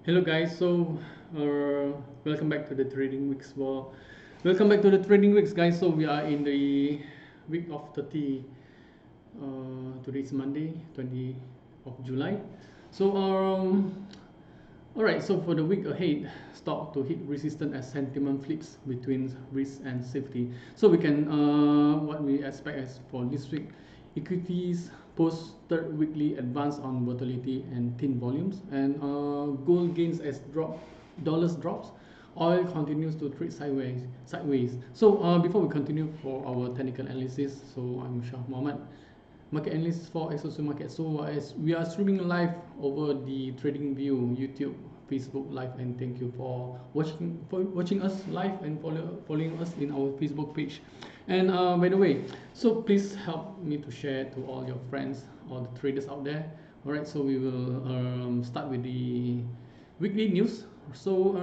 Hello guys, welcome back to the trading weeks. Welcome back to the trading weeks, guys. So we are in the week of 30. Today is Monday, 20 of July. All right. So for the week ahead, stock to hit resistance as sentiment flips between risk and safety. So we can what we expect as for this week, equities post third weekly advance on volatility and thin volumes, and gold gains as dollars drops. Oil continues to trade sideways. So before we continue for our technical analysis, so I'm Shah Mohammad, market analyst for XSocio Markets. So as we are streaming live over the TradingView, YouTube, Facebook Live, and thank you for watching us live and following us in our Facebook page. And by the way, so please help me to share to all your friends, all the traders out there. All right, so we will start with the weekly news. So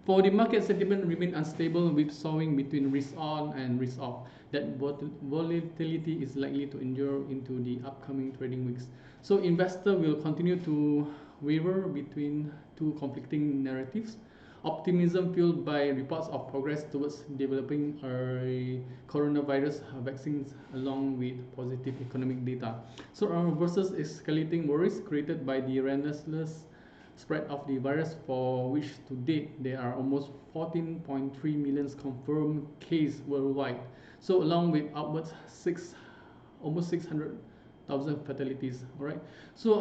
for the market sentiment remain unstable with sawing between risk on and risk off. That volatility is likely to endure into the upcoming trading weeks. So investor will continue to waver between two conflicting narratives. Optimism fueled by reports of progress towards developing a coronavirus vaccines along with positive economic data. So versus escalating worries created by the relentless spread of the virus, for which to date there are almost 14.3 million confirmed cases worldwide. So along with upwards almost 600,000 fatalities. All right. So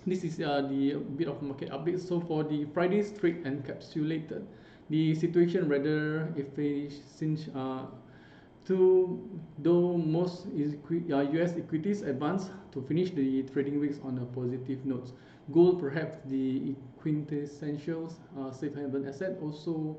this is the bit of market update. So for the Friday's trade encapsulated the situation rather efficient. Though most US equities advanced to finish the trading weeks on a positive note. Gold, perhaps the quintessential safe haven asset, also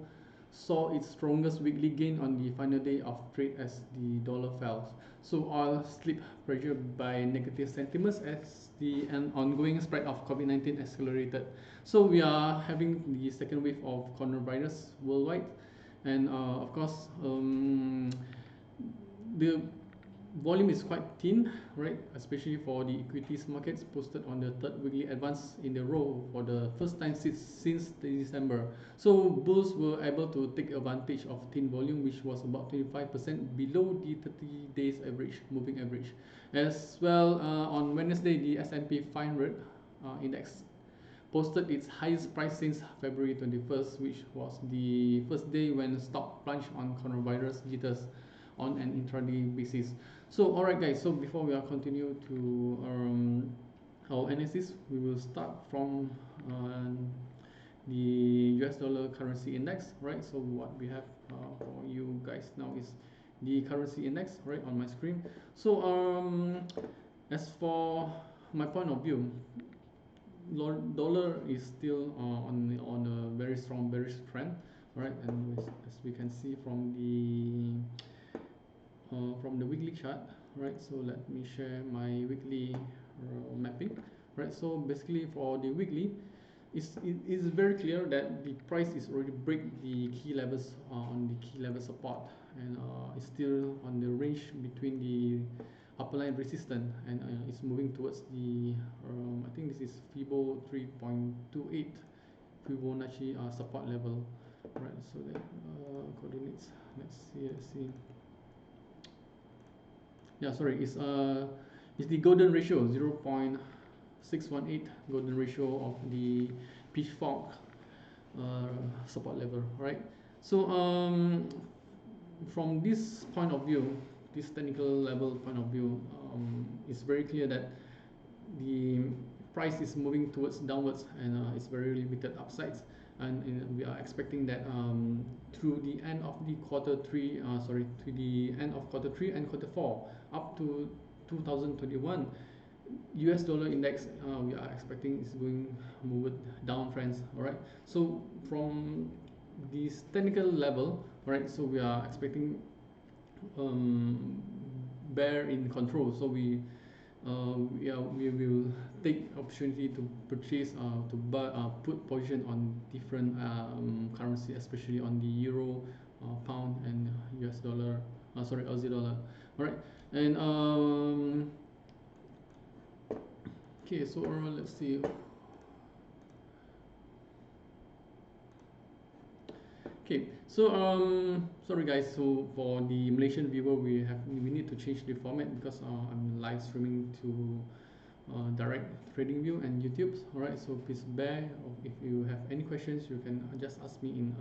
saw its strongest weekly gain on the final day of trade as the dollar fell. So oil slipped, pressured by negative sentiments as the ongoing spread of COVID-19 accelerated. So we are having the second wave of coronavirus worldwide, and of course the volume is quite thin, right? Especially for the equities markets posted on the third weekly advance in a row for the first time since December. So bulls were able to take advantage of thin volume, which was about 25% below the 30 days average, moving average. As well, on Wednesday, the S&P 500 index posted its highest price since February 21st, which was the first day when stock plunged on coronavirus jitters on an intraday basis. So alright guys, so before we continue to our analysis, we will start from the US dollar currency index, right? So what we have for you guys now is the currency index, right, on my screen. So as for my point of view, dollar is still on a very strong bearish trend, right? And as we can see from the weekly chart, right? So let me share my weekly mapping, right? So basically for the weekly, it is very clear that the price is already break the key levels on the key level support, and it's still on the range between the upper line resistance, and it's moving towards the I think this is Fibo 3.28 Fibonacci support level, right? So that coordinates, let's see. Yeah, sorry, it's the golden ratio 0.618 golden ratio of the pitchfork support level, right? So from this point of view, this technical level point of view, it's very clear that the price is moving towards downwards, and it's very limited upsides, and we are expecting that through the end of the quarter three, to the end of quarter three and quarter four up to 2021, US dollar index we are expecting is going move down trends. All right, so from this technical level, all right, so we are expecting bear in control. So we will take opportunity to purchase to buy put position on different currency, especially on the euro, pound, and US dollar, Aussie dollar. All right, and okay, so let's see. Okay, so sorry guys. So for the Malaysian viewer, we need to change the format because I'm live streaming to direct trading view and YouTube. All right, so please bear. If you have any questions, you can just ask me in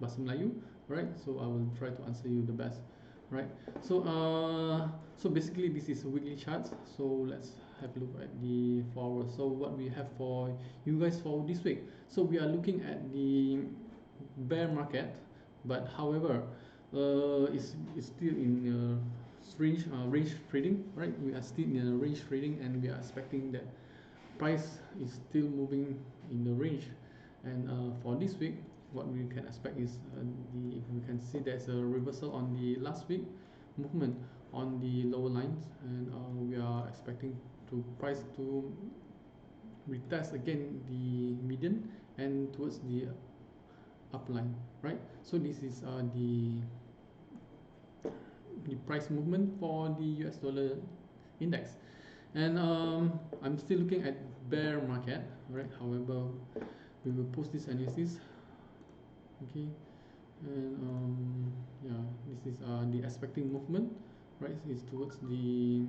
Bahasa Melayu. All right, so I will try to answer you the best. Right. So basically this is a weekly chart. So let's have a look at the 4 hours. So what we have for you guys for this week. So we are looking at the bear market, but however it's still in range trading, right? We are still in a range trading, and we are expecting that price is still moving in the range. And for this week, what we can expect is if we can see there's a reversal on the last week movement on the lower lines, and we are expecting to price to retest again the median and towards the upline, right? So this is the price movement for the US dollar index. And I'm still looking at bear market, right? However, we will post this analysis. Okay, and yeah, this is the expecting movement, right? Is towards the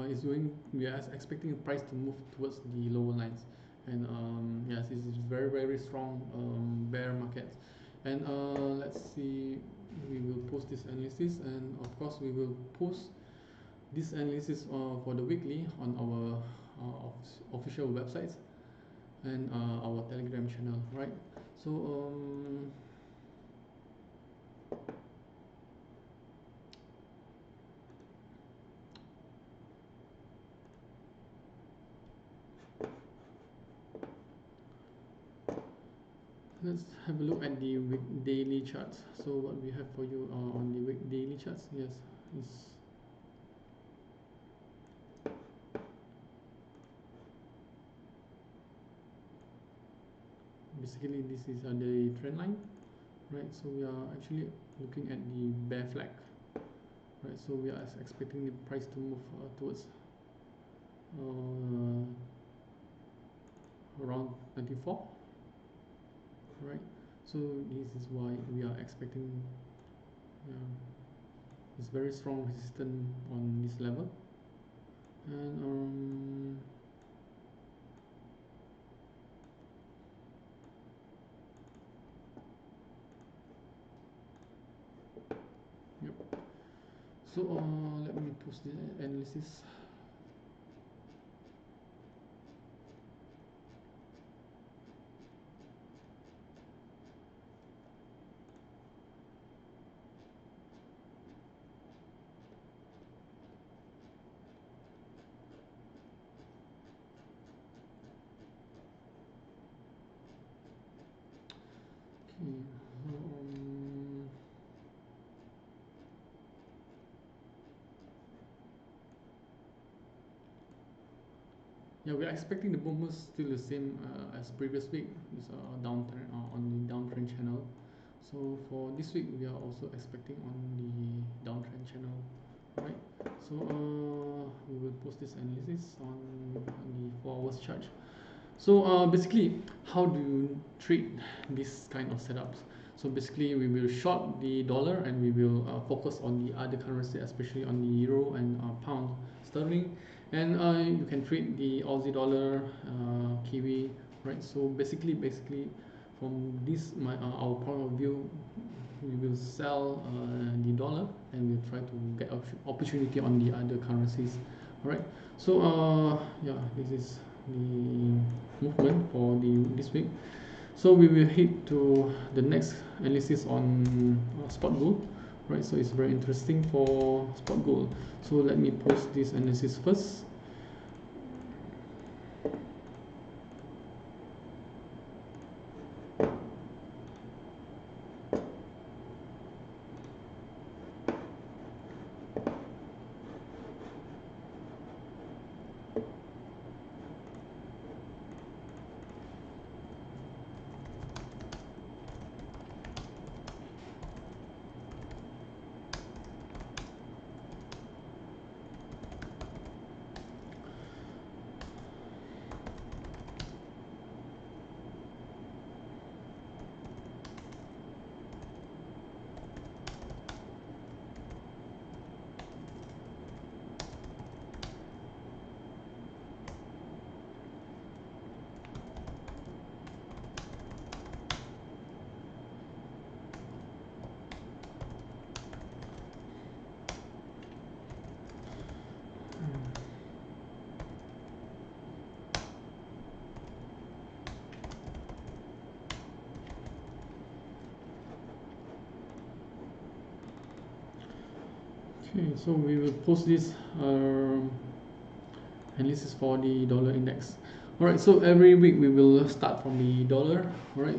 it's going. We are expecting the price to move towards the lower lines, and yes, this is very strong bear market. And let's see, we will post this analysis, and of course we will post this analysis for the weekly on our official websites and our Telegram channel, right? So let's have a look at the daily charts. So what we have for you on the daily charts, yes, is basically this is the trend line, right? So we are actually looking at the bear flag, right? So we are expecting the price to move towards around 94, right? So this is why we are expecting it's very strong resistance on this level. And yep. So let me post the analysis. Okay. Yeah, we are expecting the movement still the same as previous week. It's a downtrend on the downtrend channel. So for this week, we are also expecting on the downtrend channel, right? So we will post this analysis on the 4 hours chart. So basically, how do you trade this kind of setups? So basically, we will short the dollar, and we will focus on the other currency, especially on the euro and pound sterling. And you can trade the Aussie dollar, Kiwi, right? So basically, from this our point of view, we will sell the dollar, and we'll try to get opportunity on the other currencies. All right. So yeah, this is the movement for this week. So we will hit to the next analysis on spot gold, right? So it's very interesting for spot gold. So let me post this analysis first. Okay, so we will post this analysis for the dollar index. Alright, so every week we will start from the dollar, alright,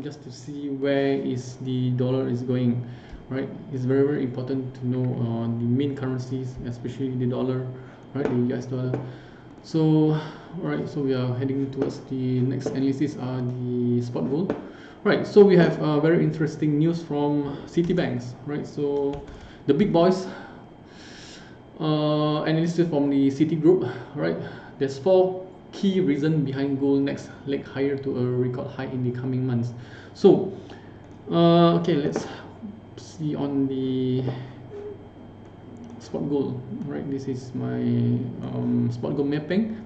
just to see where is the dollar is going, right? It's very important to know the main currencies, especially the dollar, right, the US dollar. So, alright, so we are heading towards the next analysis, the spot gold. Right, so we have very interesting news from Citibanks, right? So the big boys, analysts from the Citigroup, right? There's 4 key reasons behind gold next leg higher to a record high in the coming months. So, okay, let's see on the spot gold, right? This is my spot gold mapping,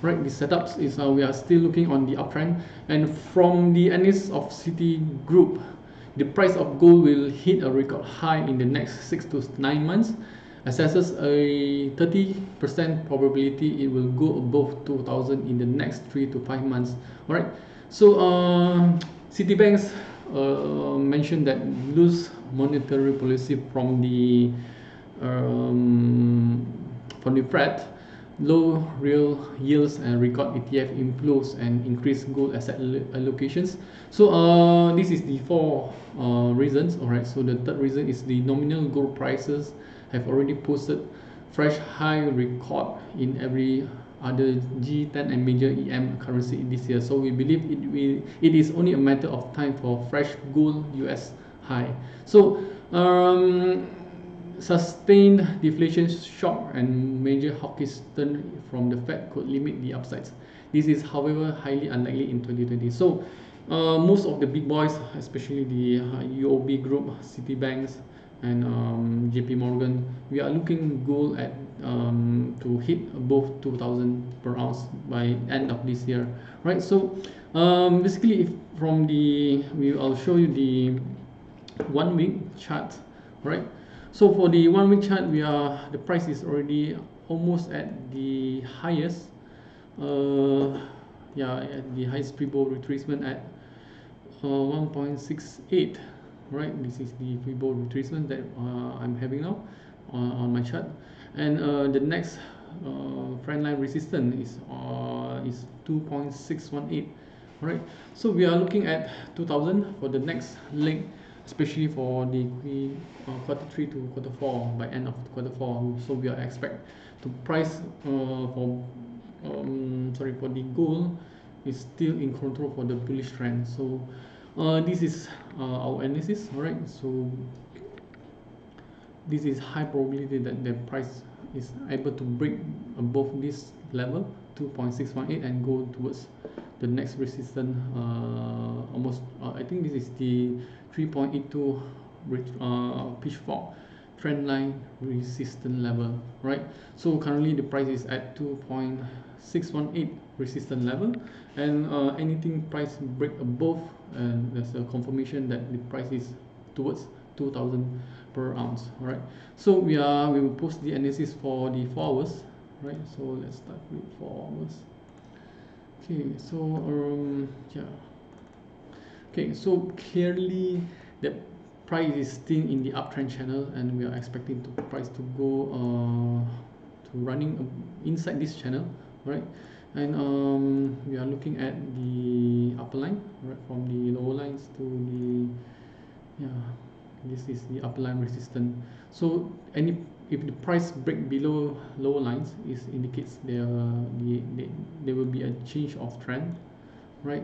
right? The setups is we are still looking on the uptrend, and from the analysis of Citigroup, the price of gold will hit a record high in the next 6 to 9 months. Assesses a 30% probability it will go above 2000 in the next 3 to 5 months. All right. So Citibanks mentioned that loose monetary policy from the Fed, low real yields and record ETF inflows and increased gold asset allocations. So this is the 4 reasons. All right. So the third reason is the nominal gold prices have already posted fresh high record in every other G10 and major EM currency this year. So we believe it is only a matter of time for fresh gold US high. So sustained deflation shock and major hawkish turn from the Fed could limit the upsides. This is, however, highly unlikely in 2020. So most of the big boys, especially the UOB group, Citibanks, and JP Morgan, we are looking gold at to hit above 2000 per ounce by end of this year, right? So basically, if from the I'll show you the 1 week chart, right? So for the 1 week chart, the price is already almost at the highest, at the highest pre-bull retracement at 1.68. right? This is the pre-bull retracement that I'm having now on my chart, and the next trend line resistance is 2.618, right? So we are looking at 2000 for the next leg, especially for the quarter 3 to quarter 4, by end of quarter 4. So we are expect to price for the gold is still in control for the bullish trend. So this is our analysis. All right, so this is high probability that the price is able to break above this level 2.618 and go towards the next resistance, almost I think this is the 3.82 pitchfork trend line resistance level, right? So currently the price is at 2.618 resistance level, and anything price break above, and there's a confirmation that the price is towards 2000 per ounce. All right, so we will post the analysis for the 4 hours, right? So let's start with 4 hours. Okay, so okay, so clearly the price is still in the uptrend channel, and we are expecting the price to go to running inside this channel, right? And we are looking at the upper line, right, from the lower lines to the this is the upper line resistance. So if the price break below lower lines, it indicates there will be a change of trend, right?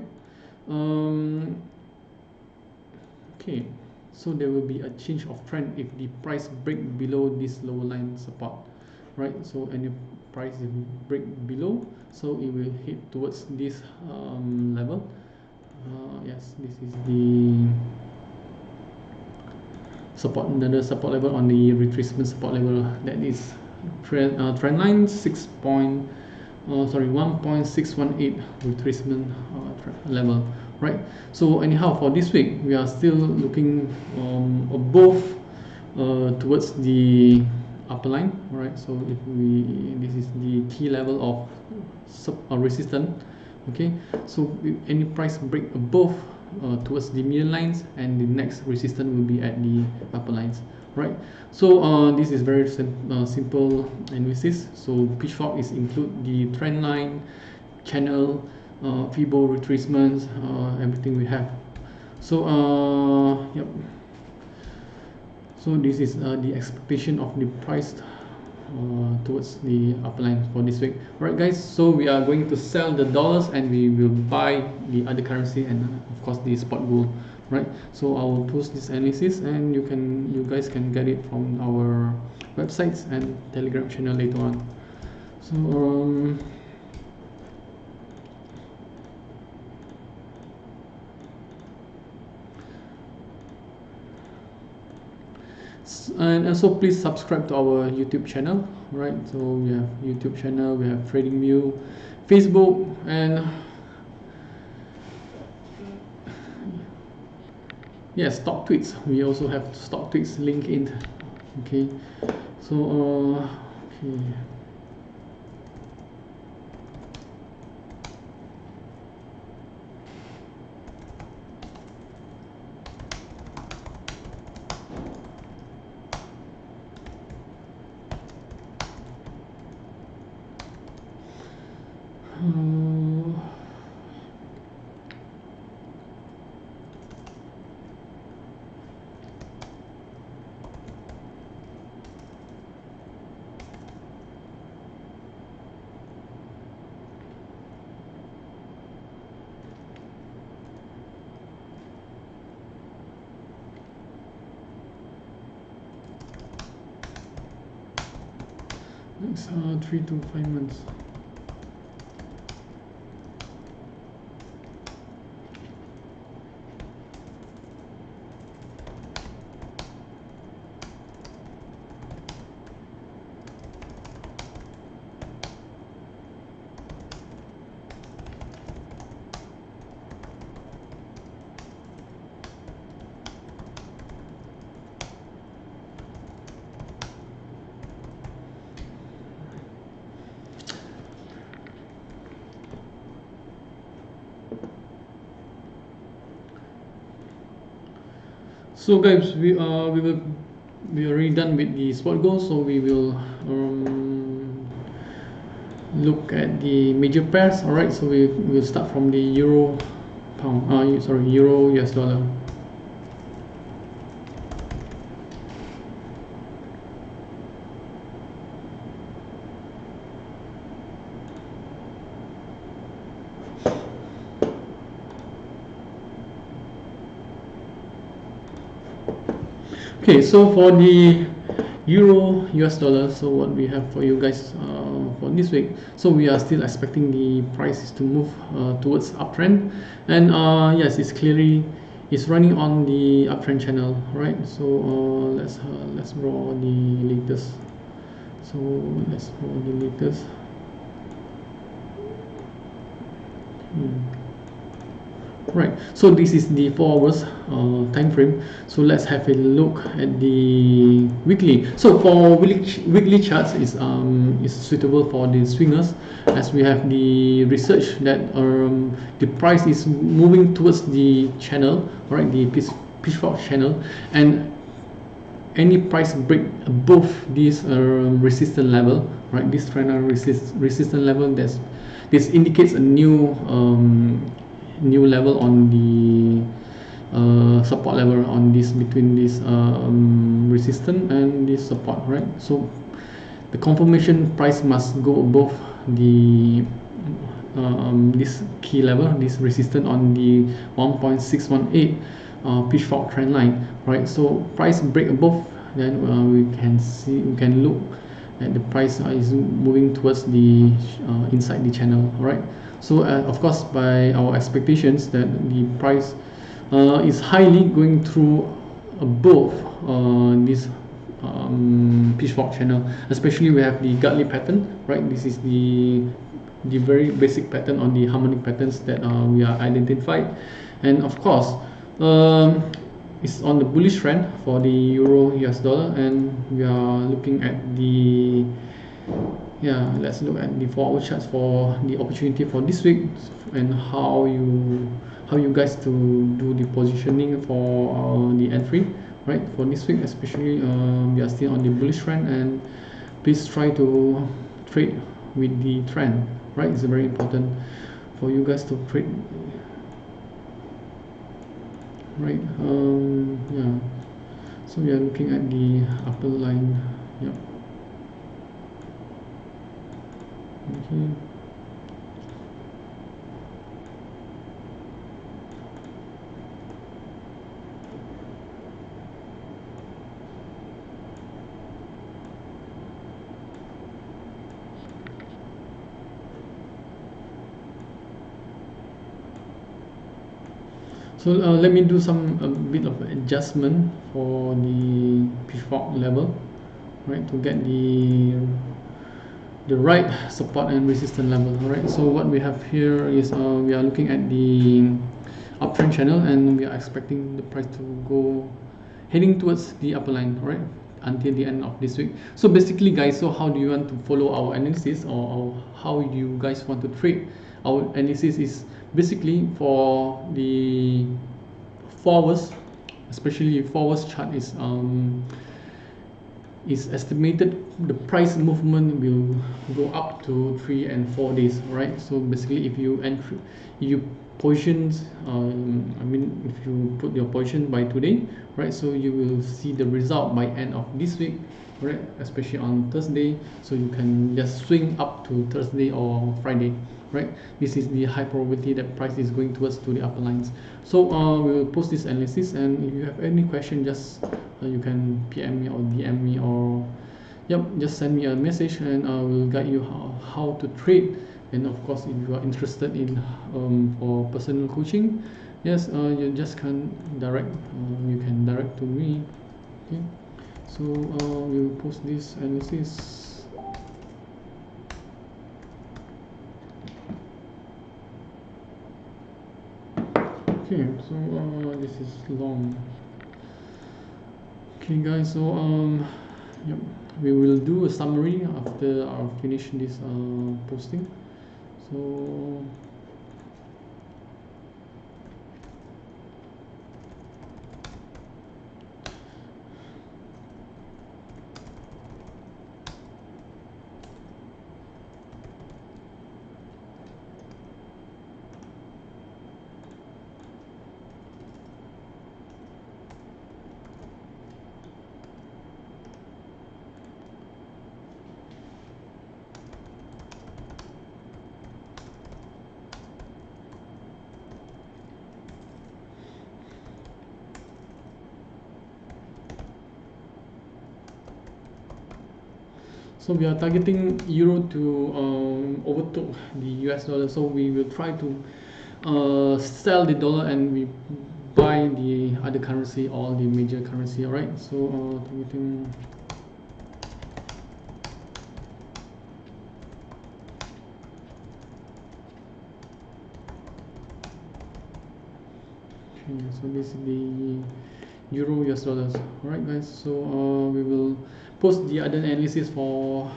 Okay, so there will be a change of trend if the price break below this lower line support, right? So any price break below, so it will hit towards this level. Yes, this is the support, another support level on the retracement support level, that is trend line 1.618 retracement level, right? So anyhow, for this week we are still looking above towards the upper line, right? So if this is the key level of resistance. Okay, so if any price break above towards the median lines, and the next resistance will be at the upper lines, right? So this is very simple analysis. So pitchfork is include the trend line, channel, Fibo retracements, everything we have. So yep. So this is the expectation of the price towards the upper line for this week. Alright guys, so we are going to sell the dollars and we will buy the other currency and of course the spot gold, right? So I will post this analysis and you guys can get it from our websites and Telegram channel later on. So and also please subscribe to our YouTube channel, right? So we have YouTube channel, we have TradingView, Facebook, and yeah, stock tweets. We also have stock tweets link in. Okay, so okay. Next 3 to 5 months. So guys, we are already done with the spot goal, so we will look at the major pairs. All right, so we will start from the euro pound, euro US dollar. Okay, so for the euro US dollar, so what we have for you guys for this week, so we are still expecting the prices to move towards uptrend, and yes, it's clearly running on the uptrend channel, right? So let's draw the latest. So let's draw the latest. Right, so this is the 4 hours time frame. So let's have a look at the weekly. So for weekly charts is suitable for the swingers, as we have the research that the price is moving towards the channel, right, the pitchfork channel, and any price break above this resistance level, right, this trend resistance level, this indicates a new level on the support level on this, between this resistance and this support, right? So the confirmation price must go above the this key level, this resistance on the 1.618 pitchfork trend line, right? So price break above, then we can look at the price is moving towards the inside the channel, right? So of course, by our expectations that the price is highly going through above this pitchfork channel, especially we have the Gartley pattern, right? This is the very basic pattern on the harmonic patterns that we are identified, and of course it's on the bullish trend for the euro US dollar, and we are looking at the yeah, let's look at the 4 hour charts for the opportunity for this week, and how you guys to do the positioning for the entry, right? For this week especially, we are still on the bullish trend, and please try to trade with the trend, right? It's very important for you guys to trade, right? Yeah, so we are looking at the upper line. Yep. Okay. So let me do some a bit of adjustment for the pitchfork level, right, to get the right support and resistance level. All right, so what we have here is we are looking at the uptrend channel, and we are expecting the price to go heading towards the upper line, all right, until the end of this week. So basically guys, so how do you want to follow our analysis, or how you guys want to trade? Our analysis is basically for the 4 hours, especially 4 hours chart is estimated the price movement will go up to 3 and 4 days, right? So basically if you positions, I mean if you put your position by today, right, so you will see the result by end of this week, right, especially on Thursday, so you can just swing up to Thursday or Friday, right? This is the high probability that price is going towards to the upper lines. So we will post this analysis, and if you have any question, just you can PM me or DM me, or yep, just send me a message, and I will guide you how to trade. And of course, if you are interested in for personal coaching, yes, you just can direct, you can direct to me. Okay, so we will post this analysis. Okay, so this is long. Okay guys, so yep, we will do a summary after I finish this posting. So so we are targeting euro to overtake the US dollar, so we will try to sell the dollar, and we buy the other currency, all the major currency. All right, so targeting. Okay, so this is the euro US dollars. All right guys, so we will post the other analysis for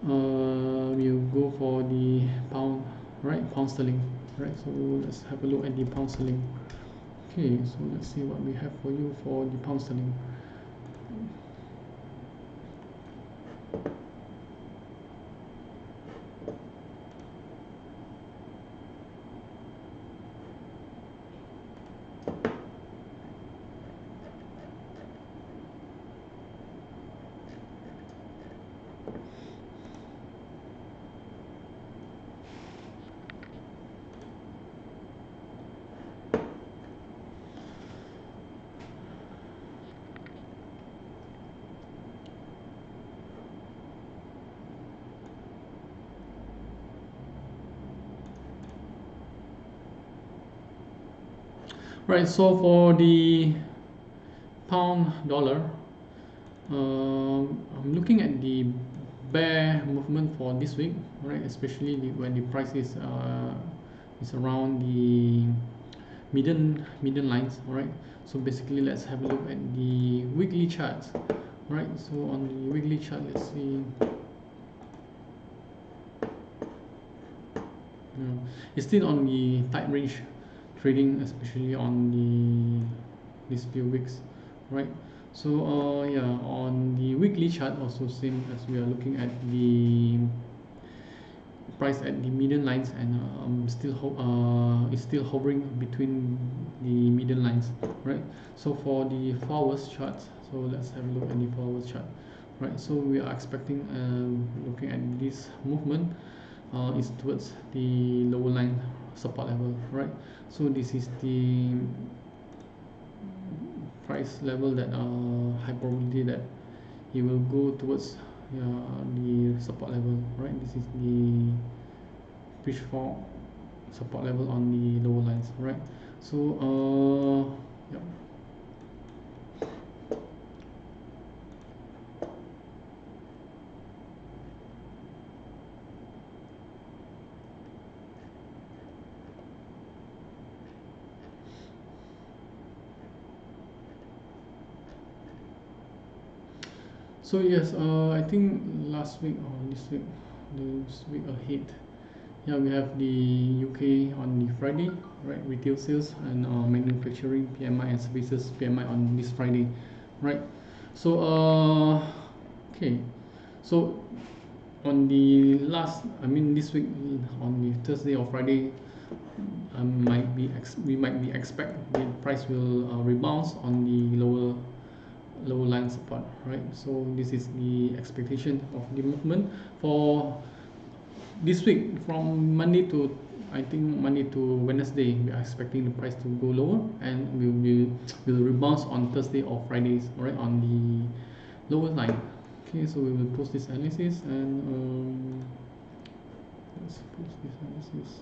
we'll go for the pound, right, pound sterling, right? So let's have a look at the pound sterling. Okay, so let's see what we have for you for the pound sterling. Right, so for the pound dollar, I'm looking at the bear movement for this week, right? Especially when the price is around the median lines, all right? So basically, let's have a look at the weekly charts, right? So on the weekly chart, let's see. It's still on the tight range trading, especially on these few weeks, right? So yeah, on the weekly chart also same as we are looking at the price at the median lines, and it's still hovering between the median lines, right? So for the 4 hours chart, so let's have a look at the 4 hours chart, right? So we are expecting, looking at this movement, is towards the lower line support level, right? So this is the price level that high probability that it will go towards the support level, right? This is the pitchfork support level on the lower lines, right? So yeah. So yes, I think last week or this week ahead, yeah, we have the UK on the Friday, right? Retail sales and manufacturing PMI and services PMI on this Friday, right? So okay, so on the this week on the Thursday or Friday, we might be expect the price will rebound on the lower line support, right? So this is the expectation of the movement for this week from Monday to, I think, Monday to Wednesday. We are expecting the price to go lower, and will rebound on Thursday or Fridays, right, on the lower line. Okay, so we will post this analysis, and let's post this analysis.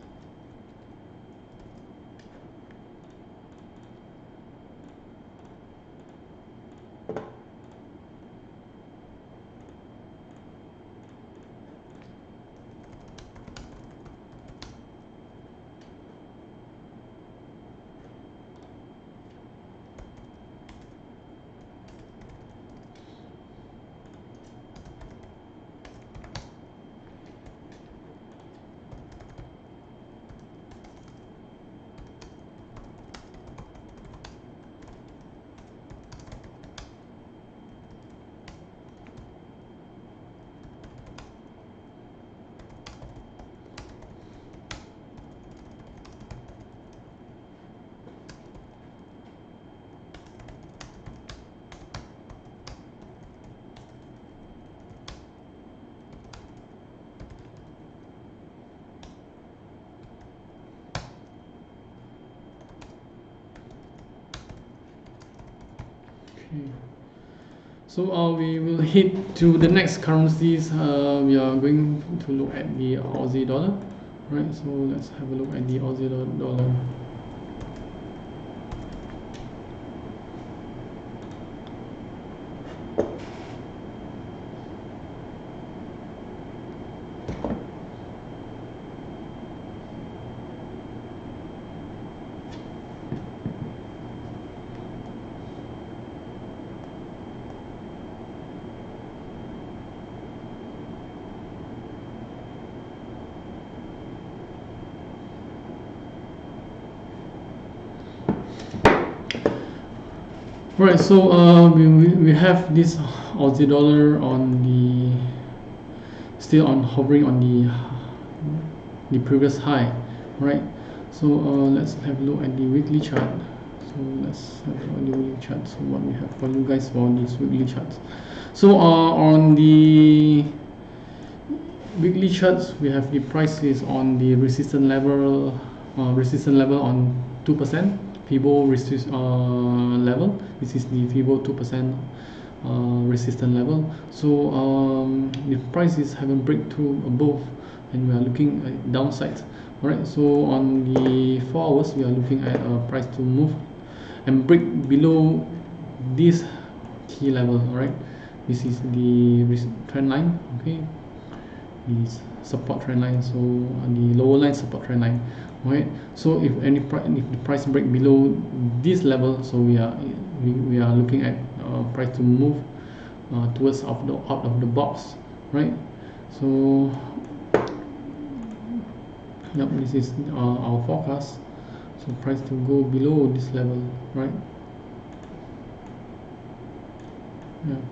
Okay. So we will hit to the next currencies. We are going to look at the Aussie dollar, right? So let's have a look at the Aussie dollar. Right, so we have this Aussie dollar on the still on hovering on the previous high, right? So let's have a look at the weekly chart. So let's have a look at the weekly chart. So what we have for you guys for these weekly charts. So on the weekly charts, we have the prices on the resistance level on 2%. Fibo level. This is the Fibo 2% resistance level. So the prices haven't break through above, and we are looking at downside. Alright, so on the 4 hours, we are looking at a price to move and break below this key level. Alright, this is the trend line. Okay, this support trend line. So on the lower line, support trend line. Right, so if the price break below this level, so we are looking at price to move towards out of the box, right? So Yep, this is our forecast. So price to go below this level, right? Yeah.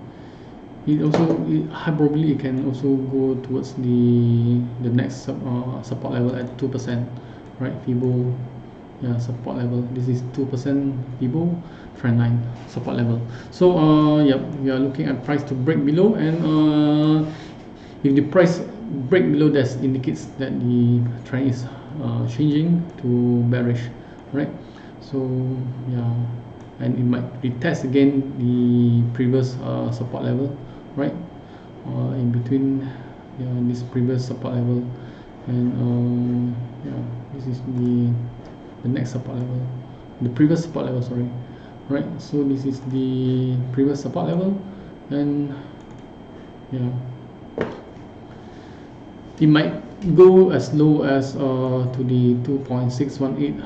High probably it can also go towards the next support level at 2%, right? Fibo, yeah, support level. This is 2% Fibo, trend line support level. So yep, we are looking at price to break below, and if the price break below, that indicates that the trend is changing to bearish, right? So yeah, and it might retest again the previous support level, right? In between, yeah, this previous support level, and yeah, this is the next support level, the previous support level, sorry, right? So this is the previous support level, and yeah, it might go as low as to the 2.618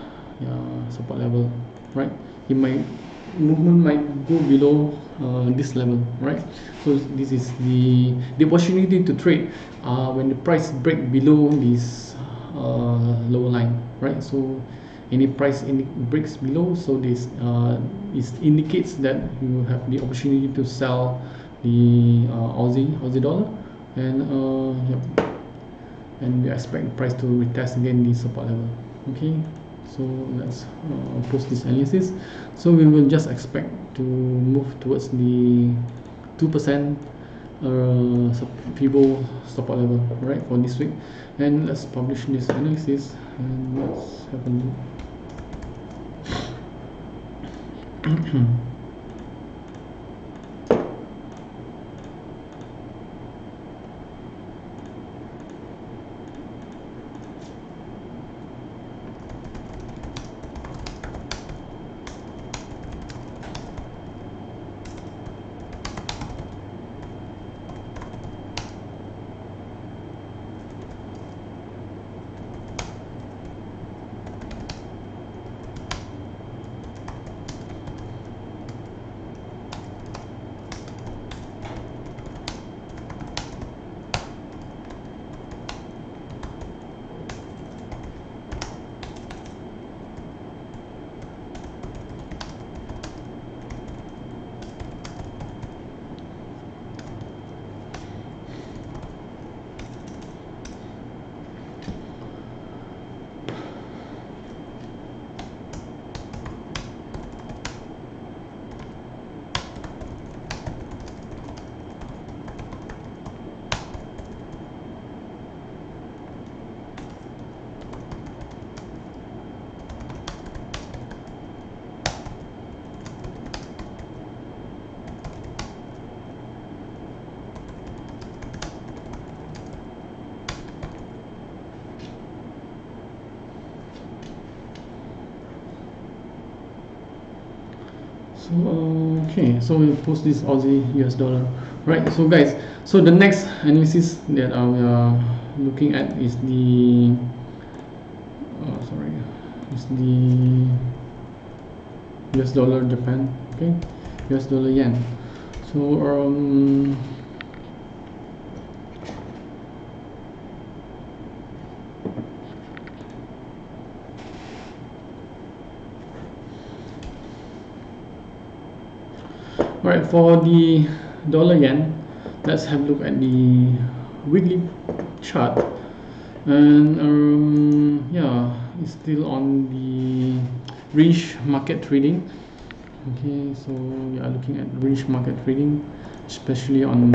support level, right? It might movement might go below this level, right? So this is the opportunity to trade when the price break below this lower line, right? So any price breaks below, so this indicates that you have the opportunity to sell the Aussie dollar, and yep, and we expect the price to retest again the support level. Okay, so let's post this analysis. So we will just expect to move towards the 2% Fibo support level, right, for this week. And let's publish this analysis, and let's have a look. Okay, so we'll post this Aussie US dollar, right? So guys, so the next analysis that we are looking at is the is the US dollar Japan, okay, US dollar yen. So right, for the dollar yen, let's have a look at the weekly chart, and yeah, it's still on the range market trading. Okay, so we are looking at range market trading, especially on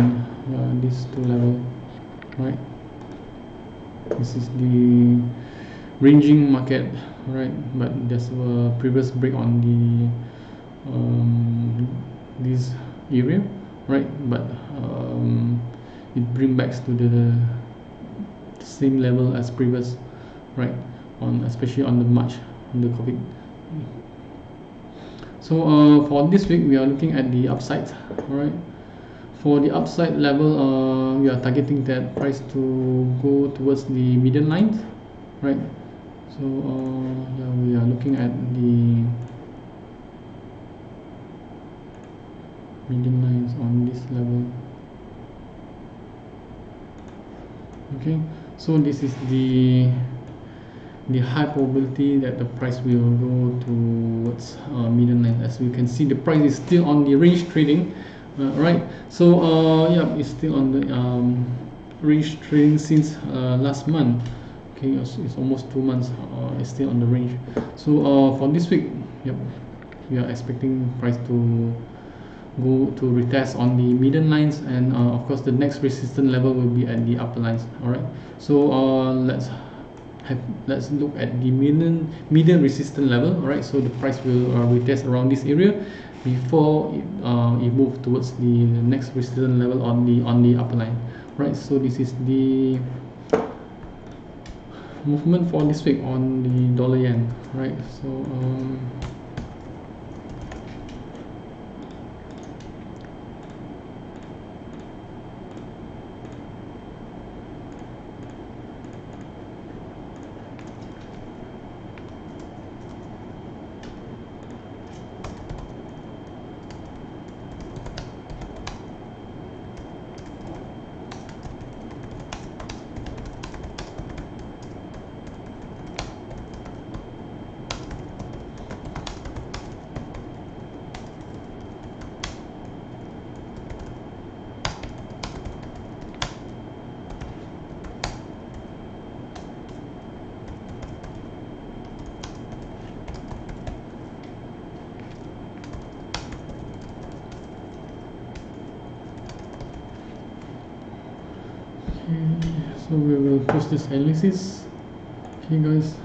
these two levels, right? This is the ranging market, right? But there's a previous break on the this area, right? But it brings back to the same level as previous, right? On especially on the March, on the COVID. So for this week, we are looking at the upside, right? For the upside level, we are targeting that price to go towards the median lines, right? So yeah, we are looking at the median lines on this level. Okay, so this is the the high probability that the price will go towards median line. As we can see, the price is still on the range trading, right? So yeah, it's still on the range trading since last month. Okay, it's almost 2 months. It's still on the range. So for this week, yep, we are expecting price to go to retest on the median lines, and of course the next resistance level will be at the upper lines. All right, so let's look at the median resistance level. All right, so the price will retest around this area before it move towards the next resistance level on the upper line. Right, so this is the movement for this week on the dollar yen. Right, so so we will post this analysis. Okay guys,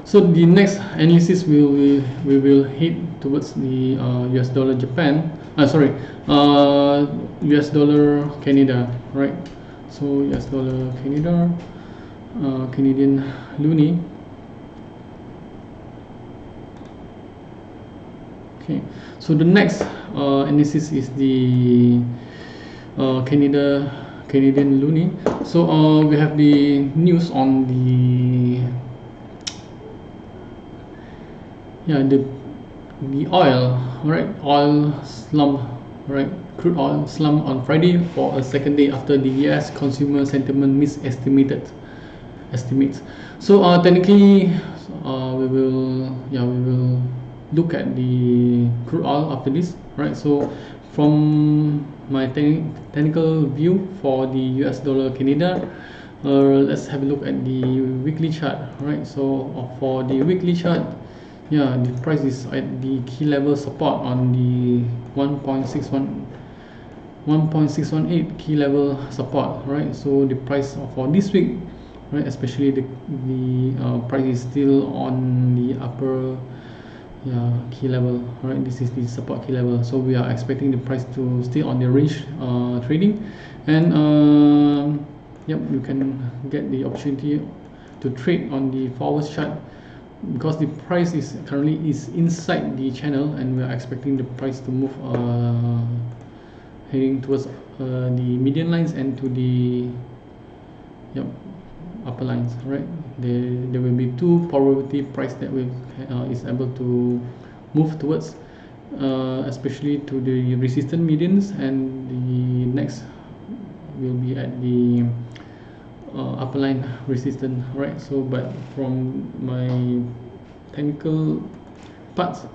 so the next analysis we will head towards the US dollar Japan, sorry, US dollar Canada, right? So US dollar Canada, Canadian loonie. Okay, so the next analysis is the Canadian loonie. So we have the news on the oil, right? Oil slump, right? Crude oil slump on Friday for a second day after the US consumer sentiment estimates. So technically, we will look at the crude oil after this, right? So from my technical view for the US dollar Canada, let's have a look at the weekly chart, right? So for the weekly chart, yeah, the price is at the key level support on the 1.618 key level support, right? So the price for this week, right, especially the price is still on the upper key level, right? This is the support key level, so we are expecting the price to stay on the range trading, and yep, you can get the opportunity to trade on the forward chart because the price is currently inside the channel, and we are expecting the price to move heading towards the median lines and to the upper lines, right? There will be two probability price that will is able to move towards, especially to the resistant medians, and the next will be at the upper line resistance, right? So but from my technical parts,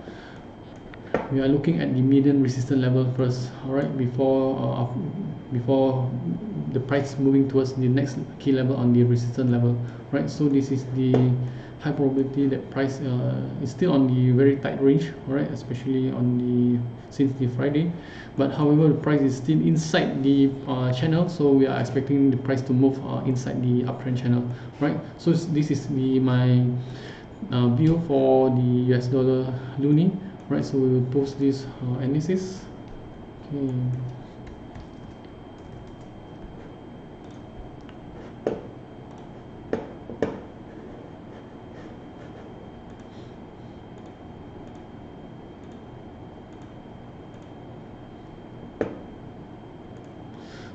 we are looking at the median resistance level first, all right, before the price moving towards the next key level on the resistance level, right? So this is the high probability that price is still on the very tight range, right? Especially on the since the Friday, but however the price is still inside the channel, so we are expecting the price to move inside the uptrend channel, right? So this is my view for the US dollar loonie, right? So we will post this analysis. Okay.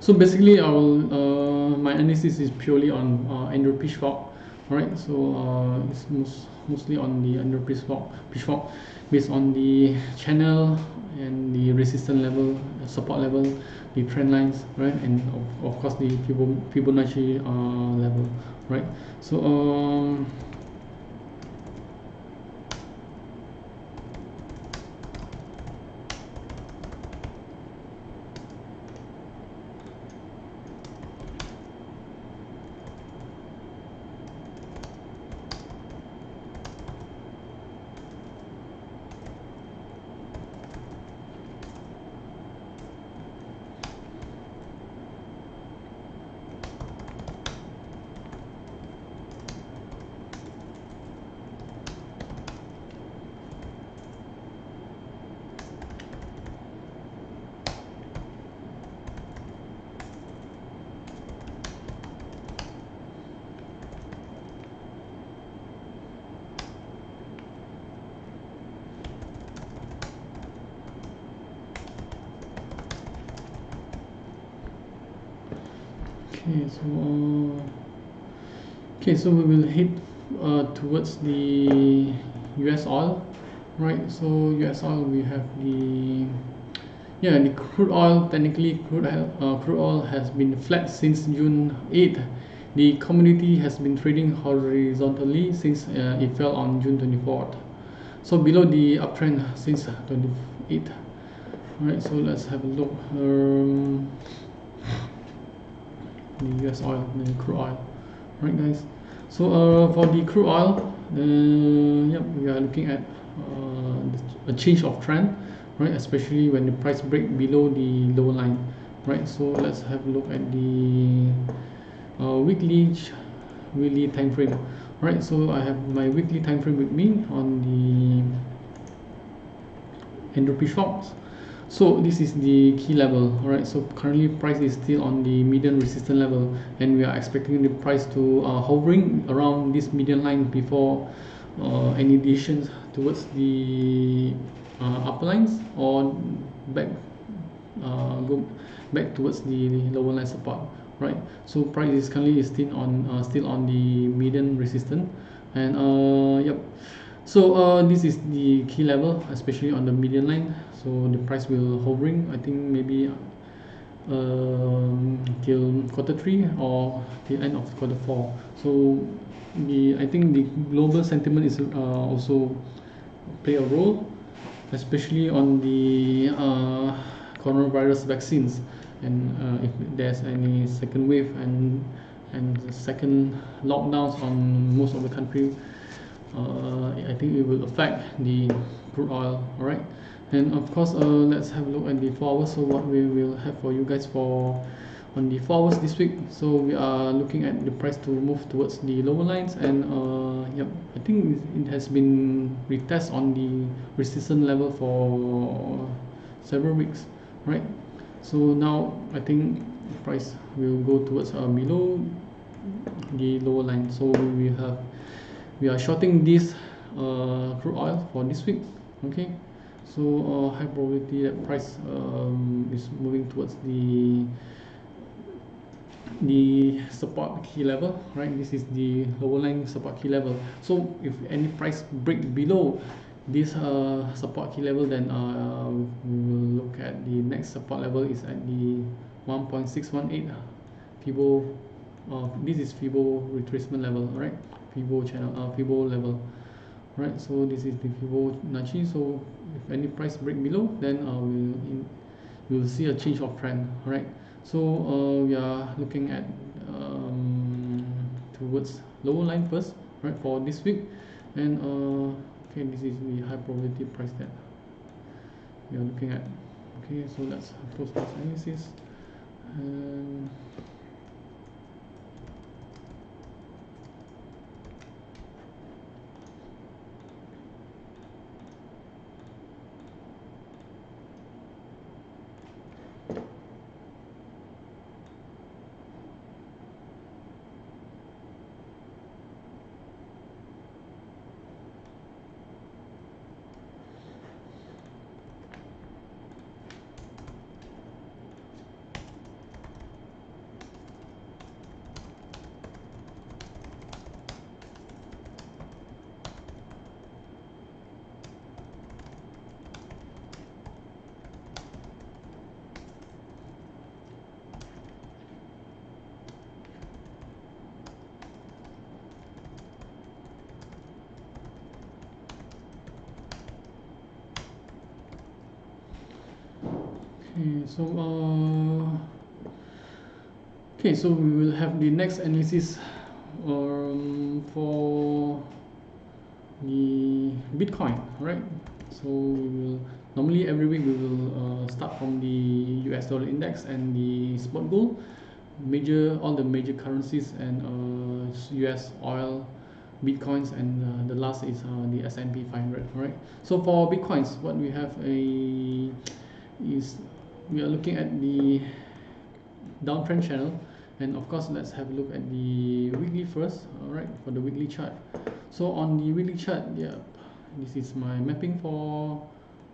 So basically, my analysis is purely on entropy shock, Alright, so it's mostly on the under pitchfork based on the channel and the resistance level, support level, the trend lines, right, and of course the Fibonacci level, right. So so we will head towards the US oil, right. So US oil, we have the crude oil. Technically, crude oil has been flat since June 8th. The commodity has been trading horizontally since it fell on June 24th, so below the uptrend since 28th. Alright, so let's have a look. The US oil, the crude oil. Right, guys. So for the crude oil, we are looking at a change of trend, right? Especially when the price break below the lower line, right? So let's have a look at the weekly time frame, right? So I have my weekly time frame with me on the entropy shocks. So this is the key level. All right, so currently price is still on the median resistance level, and we are expecting the price to hovering around this median line before any deviations towards the upper lines, or back go back towards the lower line support, right. So price is currently still on the median resistance, and so this is the key level, especially on the median line. So the price will hovering, I think maybe till quarter 3 or the end of quarter 4. So I think the global sentiment is also play a role, especially on the coronavirus vaccines, and if there's any second wave and second lockdowns on most of the country, I think it will affect the crude oil. All right, and of course let's have a look at the 4 hours. So what we will have for you guys for on the 4 hours this week, so we are looking at the price to move towards the lower lines, and I think it has been retest on the resistance level for several weeks, right. So now I think the price will go towards below the lower line. So we are shorting this crude oil for this week. Okay, so high probability that price is moving towards the support key level, right. This is the lower line support key level. So if any price break below this support key level, then we will look at the next support level is at the 1.618 Fibo. This is Fibo retracement level, right. Fibo channel, Fibo level, right. So this is the Fibonacci. So if any price break below, then we'll see a change of trend, right. So we are looking at towards lower line first, right, for this week, and okay, this is the high probability price that we are looking at. Okay, so let's post this analysis. Okay, so okay, so we will have the next analysis for the Bitcoin, right? So we will normally every week we will start from the US dollar index and the spot gold, all the major currencies, and US oil, Bitcoins, and the last is the S&P 500, right? So for Bitcoins, what we have is we are looking at the downtrend channel, and of course let's have a look at the weekly first. All right, for the weekly chart. So on the weekly chart, yeah, this is my mapping for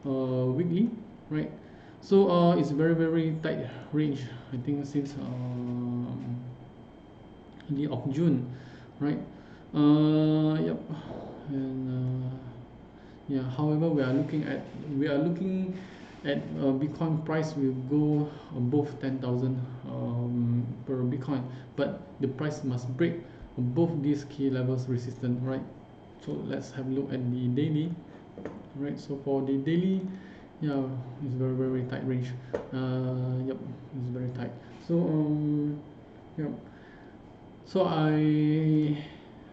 weekly, right? So it's very tight range, I think, since the of June, right? Yep. And yeah, however, we are looking at Bitcoin price will go above 10,000 per Bitcoin, but the price must break above these key levels resistance, right? So let's have a look at the daily, right? So for the daily, yeah, it's very tight range. Yep, it's very tight. So yep. So I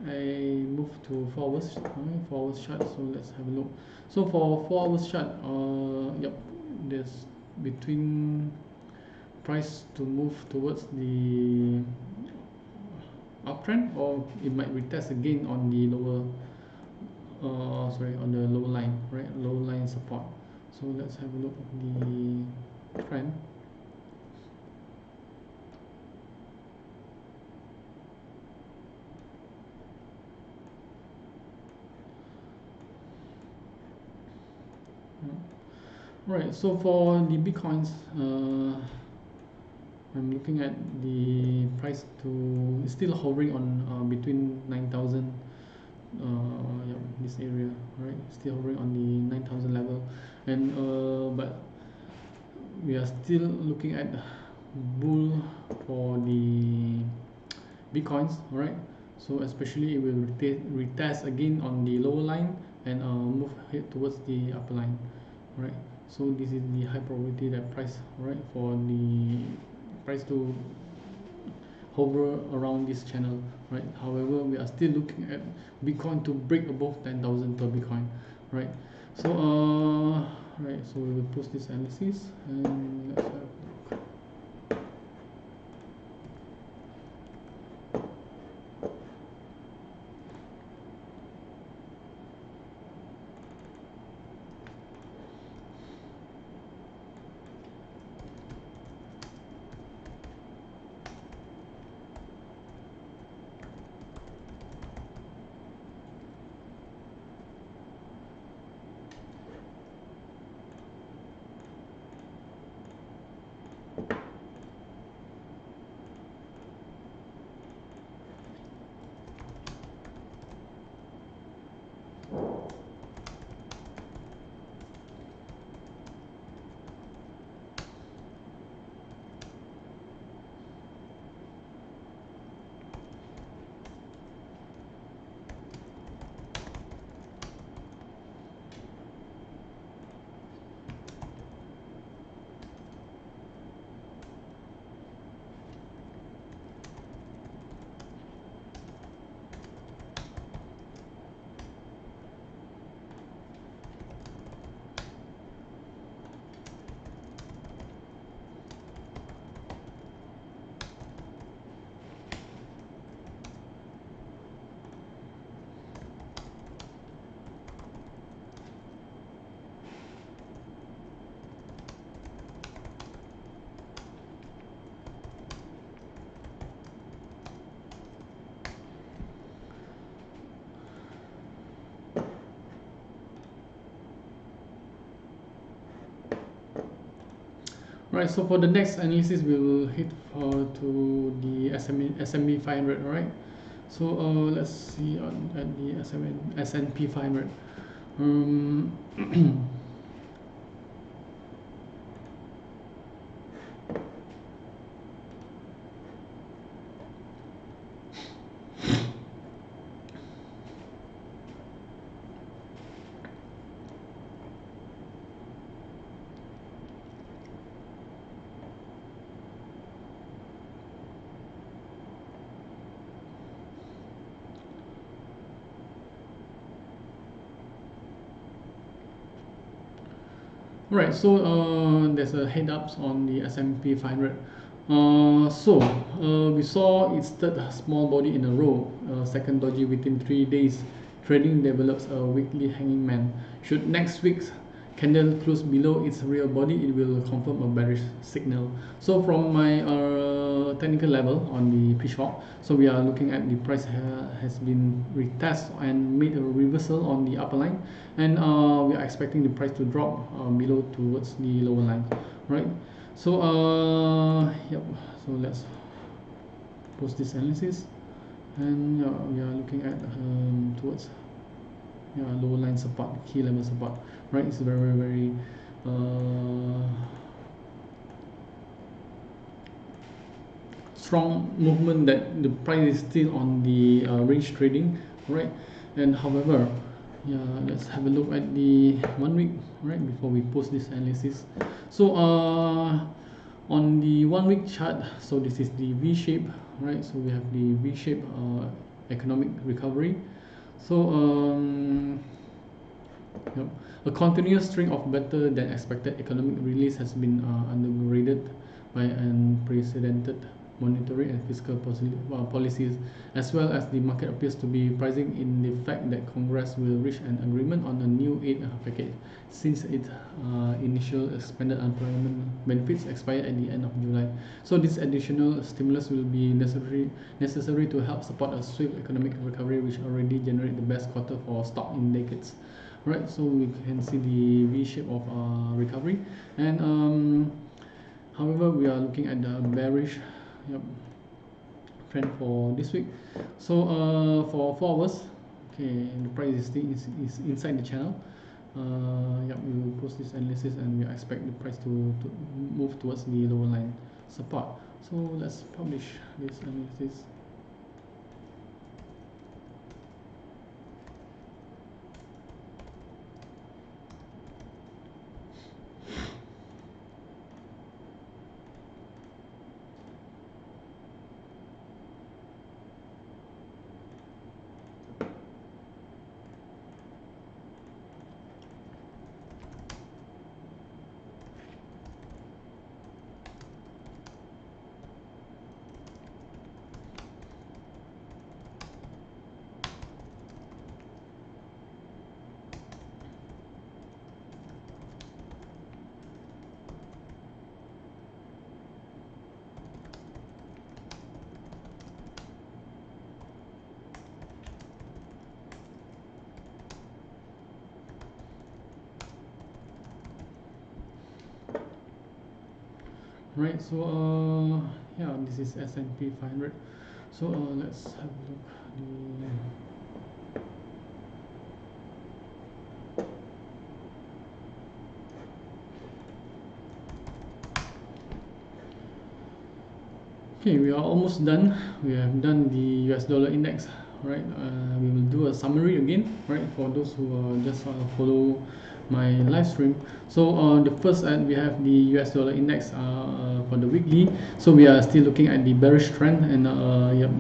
move to 4 hours, okay, 4 hours chart. So let's have a look. So for 4 hours chart, yep, there's between price to move towards the uptrend, or it might retest again on the lower on the lower line, right? Lower line support. So let's have a look at the trend. Right, so for the Bitcoins, I'm looking at the price to still hovering on between 9,000, yeah, this area, right? Still hovering on the 9,000 level, and but we are still looking at bull for the Bitcoins, right? So especially it will retest again on the lower line and move head towards the upper line, right? So this is the high probability that price, right, for the price to hover around this channel, right? However, we are still looking at Bitcoin to break above 10,000 per Bitcoin, right? So right, so we will post this analysis, and let's have right. So for the next analysis, we will hit to the S&P 500, right? So let's see at the S&P 500. Alright, so there's a head ups on the S&P 500. We saw its third small body in a row, second doji within 3 days. Trading develops a weekly hanging man. Should next week's candle close below its real body, it will confirm a bearish signal. So from my technical level on the pitchfork, so we are looking at the price has been retest and made a reversal on the upper line, and we are expecting the price to drop below towards the lower line, right? So yep, so let's post this analysis, and we are looking at towards lower line support, key level support, right? It's very strong movement that the price is still on the range trading, right? And however, let's have a look at the 1 week, right, before we post this analysis. So on the 1 week chart, so this is the V shape, right? So we have the V shape economic recovery. So a continuous string of better than expected economic release has been undergirded by unprecedented monetary and fiscal policies, as well as the market appears to be pricing in the fact that Congress will reach an agreement on a new aid package since its initial expanded unemployment benefits expired at the end of July. So this additional stimulus will be necessary to help support a swift economic recovery, which already generated the best quarter for stock in decades. Right, so we can see the V shape of recovery, and however, we are looking at the bearish trend for this week. So for 4 hours, okay, the price is still is inside the channel. We will post this analysis, and we expect the price to move towards the lower line support. So let's publish this analysis. Right, so this is S&P 500. So let's have a look. Okay, we are almost done. We have done the US dollar index, right? We will do a summary again, right, for those who just follow my live stream. So the first, we have the US dollar index for the weekly. So we are still looking at the bearish trend, and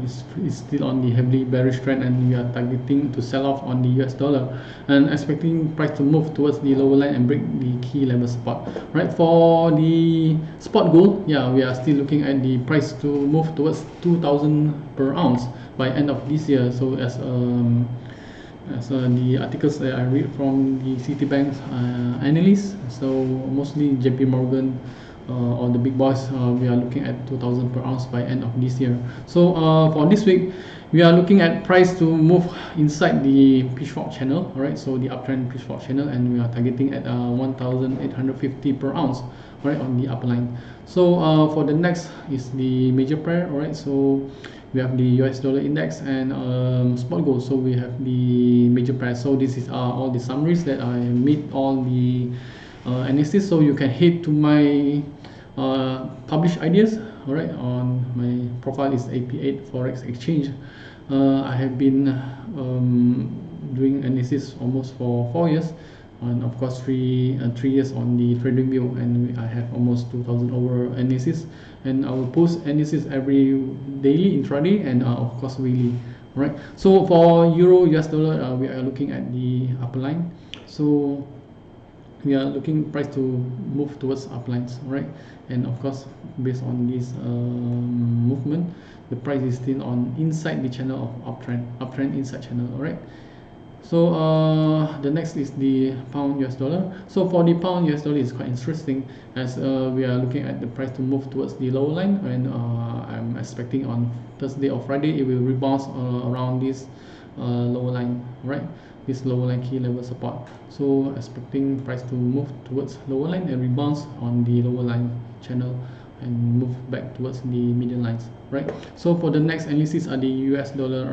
it's still on the heavily bearish trend, and we are targeting to sell off on the US dollar and expecting price to move towards the lower line and break the key level support. Right, for the spot gold, we are still looking at the price to move towards 2,000 per ounce by end of this year. So as the articles that I read from the Citibank's analysts, so mostly JP Morgan, all the big boys, we are looking at 2,000 per ounce by end of this year. So for this week, we are looking at price to move inside the pitchfork channel, right? So the uptrend pitchfork channel, and we are targeting at 1,850 per ounce, right, on the upper line. So for the next is the major pair, right? So we have the US dollar index and spot gold. So we have the major pair. So this is all the summaries that I made, all the analysis. So you can head to my published ideas, all right, on my profile is AP8 Forex Exchange. I have been doing analysis almost for 4 years, and of course 3 years on the trading view, and I have almost 2,000 over analysis, and I will post analysis every daily, intraday, and of course weekly. Right, so for euro US dollar, we are looking at the upper line. So we are looking price to move towards uplines, right? And of course, based on this movement, the price is still on inside the channel of uptrend inside channel. All right. So the next is the pound US dollar. So for the pound US dollar, is quite interesting, as we are looking at the price to move towards the lower line, and I'm expecting on Thursday or Friday it will rebound around this lower line, right? This lower line key level support. So expecting price to move towards lower line and rebounds on the lower line channel and move back towards the median lines, right? So for the next analysis are the US dollar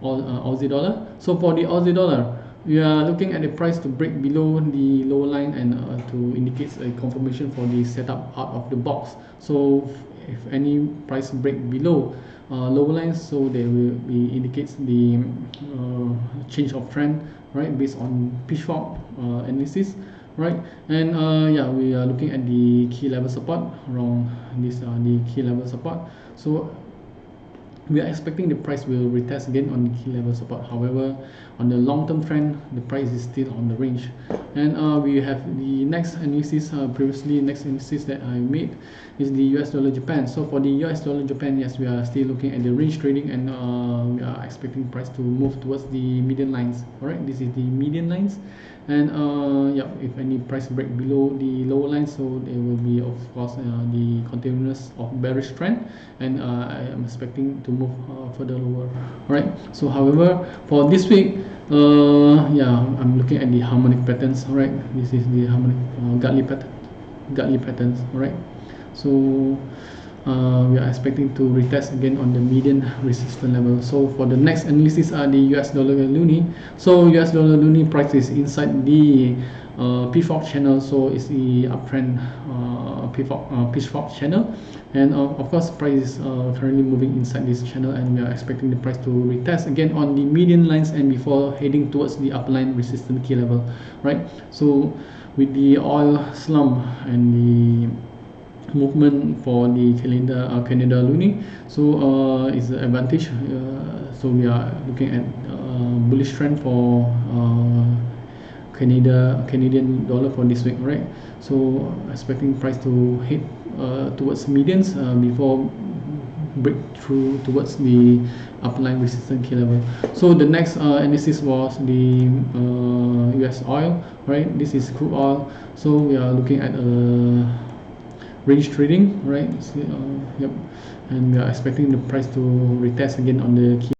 Aussie dollar. So for the Aussie dollar, we are looking at the price to break below the lower line and to indicate a confirmation for the setup out of the box. So if any price break below lower lines, so they will be indicates the change of trend, right, based on pitchfork analysis, right? And yeah, we are looking at the key level support around this the key level support. So we are expecting the price will retest again on the key level support. However, on the long-term trend, the price is still on the range. And we have the next analysis, next analysis that I made is the US dollar Japan. So for the US dollar Japan, yes, we are still looking at the range trading, and we are expecting price to move towards the median lines. All right, this is the median lines. And yeah, if any price break below the lower line, so there will be of course the continuous of bearish trend, and I am expecting to move further lower. All right, so however for this week, yeah, I'm looking at the harmonic patterns. All right, this is the harmonic godly patterns. All right, so we are expecting to retest again on the median resistance level. So for the next analysis are the US dollar loonie. So US dollar loonie price is inside the pitchfork channel, so it's the uptrend pitchfork channel, and of course price is currently moving inside this channel, and we are expecting the price to retest again on the median lines and before heading towards the upline resistance key level, right? So with the oil slump and the movement for the Canada loonie, so is the advantage. So we are looking at bullish trend for Canadian dollar for this week, right? So expecting price to hit towards medians before breakthrough towards the upline resistance key level. So the next analysis was the US oil, right? This is crude oil. So we are looking at range trading, right? Yep, and we are expecting the price to retest again on the key